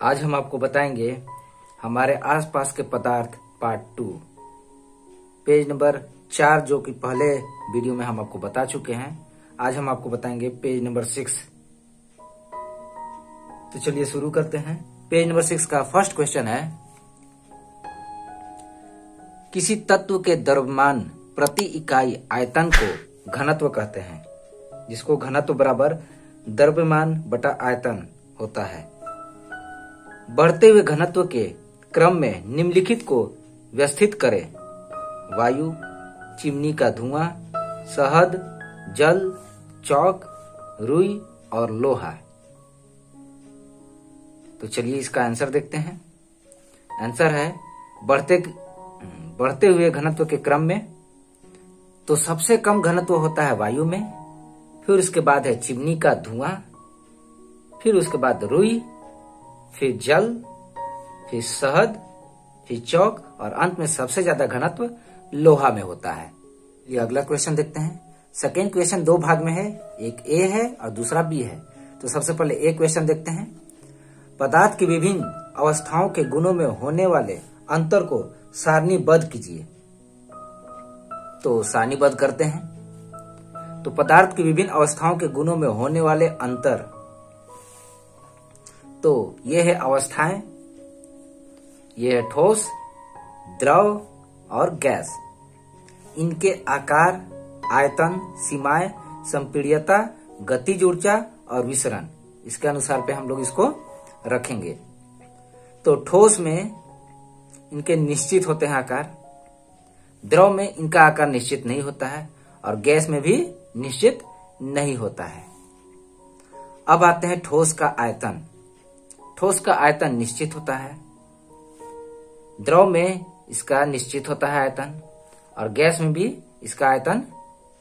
आज हम आपको बताएंगे हमारे आसपास के पदार्थ पार्ट 2, पेज नंबर 4, जो कि पहले वीडियो में हम आपको बता चुके हैं। आज हम आपको बताएंगे पेज नंबर 6। तो चलिए शुरू करते हैं। पेज नंबर 6 का फर्स्ट क्वेश्चन है, किसी तत्व के द्रव्यमान प्रति इकाई आयतन को घनत्व कहते हैं, जिसको घनत्व बराबर द्रव्यमान बटा आयतन होता है। बढ़ते हुए घनत्व के क्रम में निम्नलिखित को व्यवस्थित करें: वायु, चिमनी का धुआं, शहद, जल, चौक, रुई और लोहा। तो चलिए इसका आंसर देखते हैं। आंसर है बढ़ते हुए घनत्व के क्रम में तो सबसे कम घनत्व होता है वायु में, फिर उसके बाद है चिमनी का धुआं, फिर उसके बाद रुई, फिर जल, फिर शहद, फिर चौक और अंत में सबसे ज्यादा घनत्व लोहा में होता है। ये अगला क्वेश्चन देखते हैं। सेकेंड क्वेश्चन 2 भाग में है, एक ए है और दूसरा बी है। तो सबसे पहले ए क्वेश्चन देखते हैं। पदार्थ की विभिन्न अवस्थाओं के गुणों में होने वाले अंतर को सारणीबद्ध कीजिए। तो सारणीबद्ध करते हैं। तो पदार्थ की विभिन्न अवस्थाओं के गुणों में होने वाले अंतर, तो ये है अवस्थाएं, ये है ठोस, द्रव और गैस। इनके आकार, आयतन, सीमाएं, संपीड्यता, गतिज ऊर्जा और विसरण, इसके अनुसार पे हम लोग इसको रखेंगे। तो ठोस में इनके निश्चित होते हैं आकार, द्रव में इनका आकार निश्चित नहीं होता है और गैस में भी निश्चित नहीं होता है। अब आते हैं ठोस का आयतन। ठोस का आयतन निश्चित होता है, द्रव में इसका निश्चित होता है आयतन और गैस में भी इसका आयतन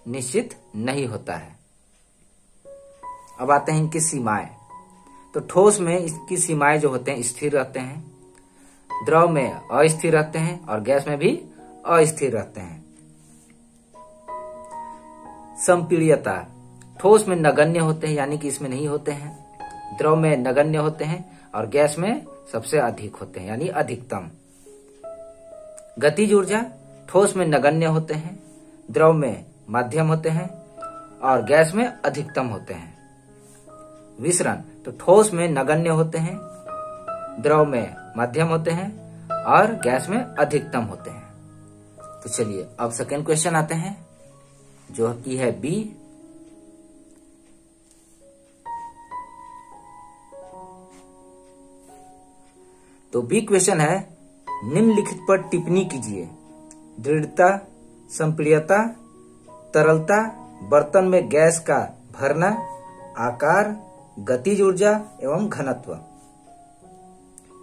निश्चित नहीं होता है। अब आते हैं इनकी सीमाएं। तो ठोस में इसकी सीमाएं जो होते हैं स्थिर रहते हैं, द्रव में अस्थिर रहते हैं और गैस में भी अस्थिर रहते हैं। संपीड्यता, ठोस में नगण्य होते हैं, यानी कि इसमें नहीं होते हैं, द्रव में नगण्य होते हैं और गैस में सबसे अधिक होते हैं, यानी अधिकतम। गतिज ऊर्जा, ठोस में नगण्य होते हैं, द्रव में मध्यम होते हैं और गैस में अधिकतम होते हैं। विसरण, तो ठोस में नगण्य होते हैं, द्रव में मध्यम होते हैं और गैस में अधिकतम होते हैं। तो चलिए अब सेकेंड क्वेश्चन आते हैं, जो कि है बी। तो बी क्वेश्चन है, निम्नलिखित पर टिप्पणी कीजिए: दृढ़ता, संपीड्यता, तरलता, बर्तन में गैस का भरना, आकार, गतिज ऊर्जा एवं घनत्व।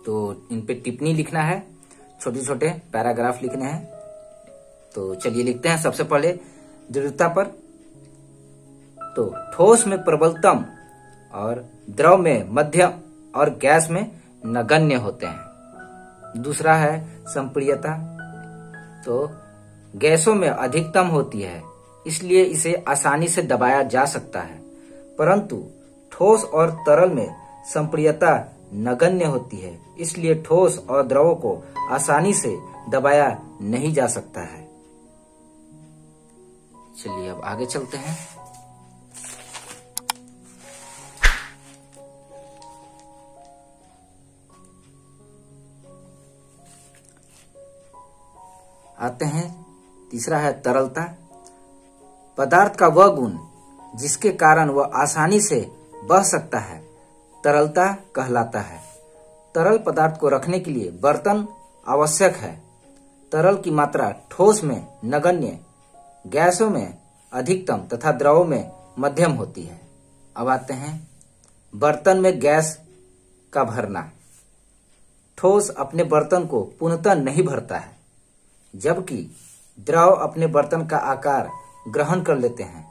तो इन पे टिप्पणी लिखना है, छोटे छोटे पैराग्राफ लिखने हैं। तो चलिए लिखते हैं। सबसे पहले दृढ़ता पर, तो ठोस में प्रबलतम और द्रव में मध्यम और गैस में नगण्य होते हैं। दूसरा है संपीड्यता, तो गैसों में अधिकतम होती है, इसलिए इसे आसानी से दबाया जा सकता है, परंतु ठोस और तरल में संपीड्यता नगण्य होती है, इसलिए ठोस और द्रवों को आसानी से दबाया नहीं जा सकता है। चलिए अब आगे चलते हैं। आते हैं, तीसरा है तरलता। पदार्थ का वह गुण जिसके कारण वह आसानी से बह सकता है तरलता कहलाता है। तरल पदार्थ को रखने के लिए बर्तन आवश्यक है। तरल की मात्रा ठोस में नगण्य, गैसों में अधिकतम तथा द्रवों में मध्यम होती है। अब आते हैं बर्तन में गैस का भरना। ठोस अपने बर्तन को पूर्णतः नहीं भरता है, जबकि द्रव अपने बर्तन का आकार ग्रहण कर लेते हैं।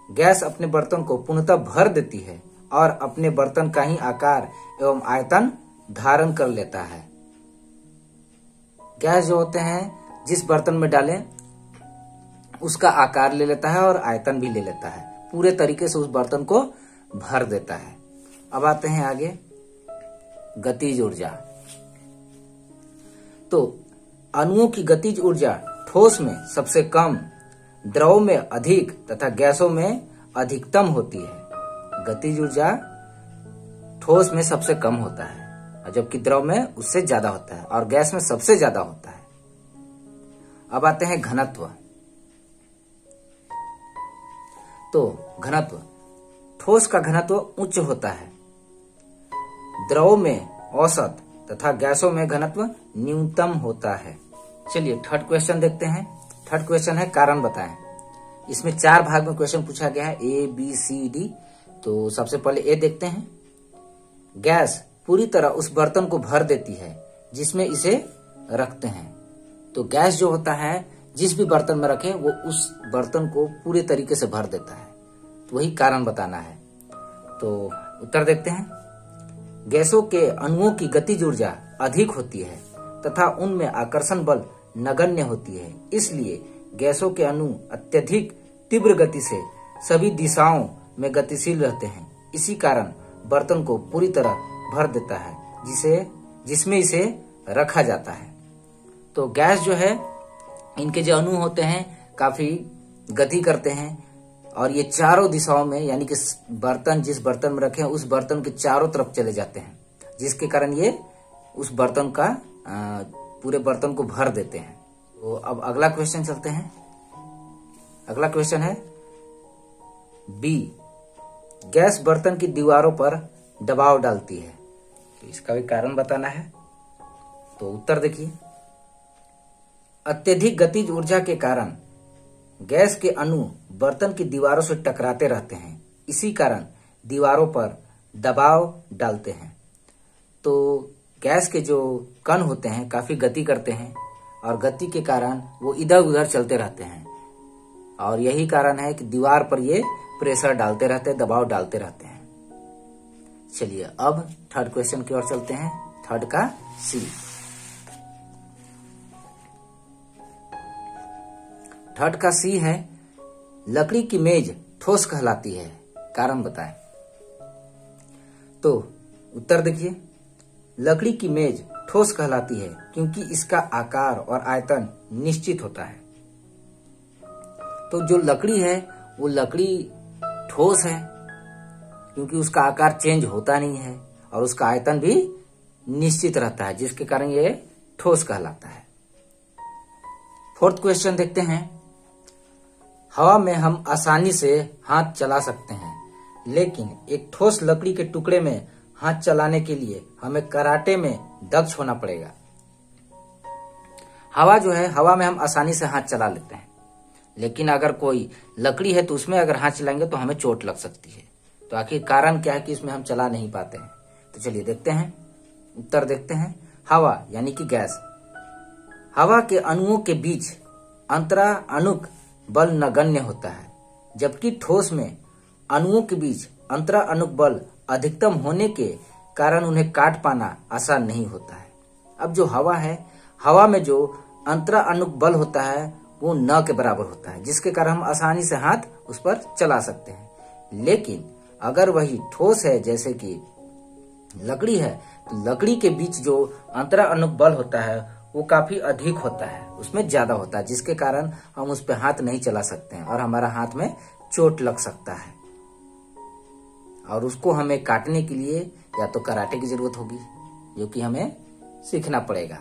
गैस अपने बर्तन को पूर्णतः भर देती है और अपने बर्तन का ही आकार एवं आयतन धारण कर लेता है। गैस जो होते हैं जिस बर्तन में डालें उसका आकार ले लेता है और आयतन भी ले लेता है, पूरे तरीके से उस बर्तन को भर देता है। अब आते हैं आगे। गतिज ऊर्जा। तो अणुओं की गतिज ऊर्जा ठोस में सबसे कम, द्रव में अधिक तथा गैसों में अधिकतम होती है। गतिज ऊर्जा ठोस में सबसे कम होता है, जबकि द्रव में उससे ज्यादा होता है और गैस में सबसे ज्यादा होता है। अब आते हैं घनत्व। तो घनत्व, ठोस का घनत्व उच्च होता है, द्रव में औसत तथा गैसों में घनत्व न्यूनतम होता है। चलिए थर्ड क्वेश्चन देखते हैं। थर्ड क्वेश्चन है कारण बताएं। इसमें 4 भाग में क्वेश्चन पूछा गया है, A, B, C, D। तो सबसे पहले ए देखते हैं। गैस पूरी तरह उस बर्तन को भर देती है जिसमें इसे रखते हैं। तो गैस जो होता है जिस भी बर्तन में रखें वो उस बर्तन को पूरे तरीके से भर देता है। तो वही कारण बताना है। तो उत्तर देखते हैं। गैसों के अणुओं की गतिज ऊर्जा अधिक होती है तथा उनमें आकर्षण बल नगण्य होती है, इसलिए गैसों के अणु अत्यधिक तीव्र गति से सभी दिशाओं में गतिशील रहते हैं। इसी कारण बर्तन को पूरी तरह भर देता है जिसमें इसे रखा जाता है। तो गैस जो है, इनके जो अणु होते हैं काफी गति करते हैं और ये चारों दिशाओं में, यानी कि बर्तन जिस बर्तन में रखे हैं उस बर्तन के चारों तरफ चले जाते हैं, जिसके कारण ये उस बर्तन का पूरे बर्तन को भर देते हैं। तो अब अगला क्वेश्चन चलते हैं। अगला क्वेश्चन है बी, गैस बर्तन की दीवारों पर दबाव डालती है। तो इसका भी कारण बताना है। तो उत्तर देखिए। अत्यधिक गतिज ऊर्जा के कारण गैस के अणु बर्तन की दीवारों से टकराते रहते हैं, इसी कारण दीवारों पर दबाव डालते हैं। तो गैस के जो कण होते हैं काफी गति करते हैं और गति के कारण वो इधर उधर चलते रहते हैं और यही कारण है कि दीवार पर ये प्रेशर डालते रहते हैं, दबाव डालते रहते हैं। चलिए अब थर्ड क्वेश्चन की ओर चलते हैं। थर्ड का सी। थर्ड का सी है, लकड़ी की मेज ठोस कहलाती है, कारण बताएं। तो उत्तर देखिए। लकड़ी की मेज ठोस कहलाती है क्योंकि इसका आकार और आयतन निश्चित होता है। तो जो लकड़ी है वो लकड़ी ठोस है क्योंकि उसका आकार चेंज होता नहीं है और उसका आयतन भी निश्चित रहता है, जिसके कारण ये ठोस कहलाता है। फोर्थ क्वेश्चन देखते हैं। हवा में हम आसानी से हाथ चला सकते हैं, लेकिन एक ठोस लकड़ी के टुकड़े में हाथ चलाने के लिए हमें कराटे में दक्ष होना पड़ेगा। हवा जो है, हवा में हम आसानी से हाथ चला लेते हैं, लेकिन अगर कोई लकड़ी है तो उसमें अगर हाथ चलाएंगे तो हमें चोट लग सकती है। तो आखिर कारण क्या है कि इसमें हम चला नहीं पाते हैं? तो चलिए देखते हैं, उत्तर देखते हैं। हवा यानी कि गैस, हवा के अणुओं के बीच अंतराअणुक बल नगण्य होता है, जबकि ठोस में अणुओं के बीच अंतराअणुक बल अधिकतम होने के कारण उन्हें काट पाना आसान नहीं होता है। अब जो हवा है, हवा में जो अंतराअणुक बल होता है वो न के बराबर होता है, जिसके कारण हम आसानी से हाथ उस पर चला सकते हैं। लेकिन अगर वही ठोस है, जैसे कि लकड़ी है, तो लकड़ी के बीच जो अंतराअणुक बल होता है वो काफी अधिक होता है, उसमें ज्यादा होता है, जिसके कारण हम उस पर हाथ नहीं चला सकते हैं और हमारा हाथ में चोट लग सकता है और उसको हमें काटने के लिए या तो कराटे की जरूरत होगी, जो कि हमें सीखना पड़ेगा।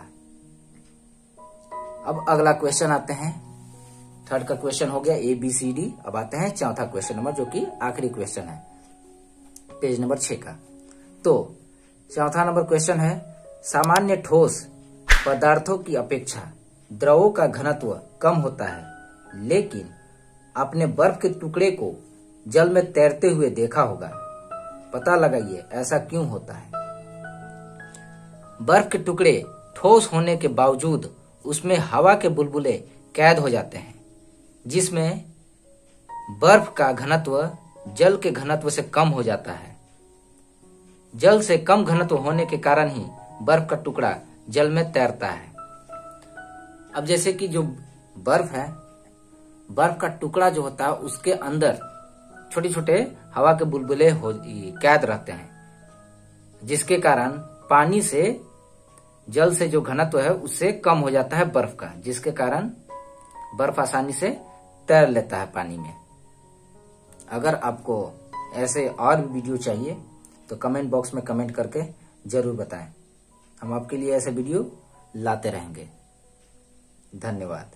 अब अगला क्वेश्चन आते हैं। थर्ड का क्वेश्चन हो गया ABCD। अब आते हैं चौथा क्वेश्चन नंबर, जो कि आखिरी क्वेश्चन है, पेज नंबर 6 का। तो चौथा नंबर क्वेश्चन है, सामान्य ठोस पदार्थों की अपेक्षा द्रवों का घनत्व कम होता है, लेकिन आपने बर्फ के टुकड़े को जल में तैरते हुए देखा होगा। पता लगाइए ऐसा क्यों होता है। बर्फ के टुकड़े ठोस होने के बावजूद उसमें हवा के बुलबुले कैद हो जाते हैं, जिसमें बर्फ का घनत्व जल के घनत्व से कम हो जाता है। जल से कम घनत्व होने के कारण ही बर्फ का टुकड़ा जल में तैरता है। अब जैसे कि जो बर्फ है, बर्फ का टुकड़ा जो होता है उसके अंदर छोटे छोटे हवा के बुलबुले कैद रहते हैं, जिसके कारण पानी से, जल से जो घनत्व है उससे कम हो जाता है बर्फ का, जिसके कारण बर्फ आसानी से तैर लेता है पानी में। अगर आपको ऐसे और वीडियो चाहिए तो कमेंट बॉक्स में कमेंट करके जरूर बताएं। हम आपके लिए ऐसे वीडियो लाते रहेंगे। धन्यवाद।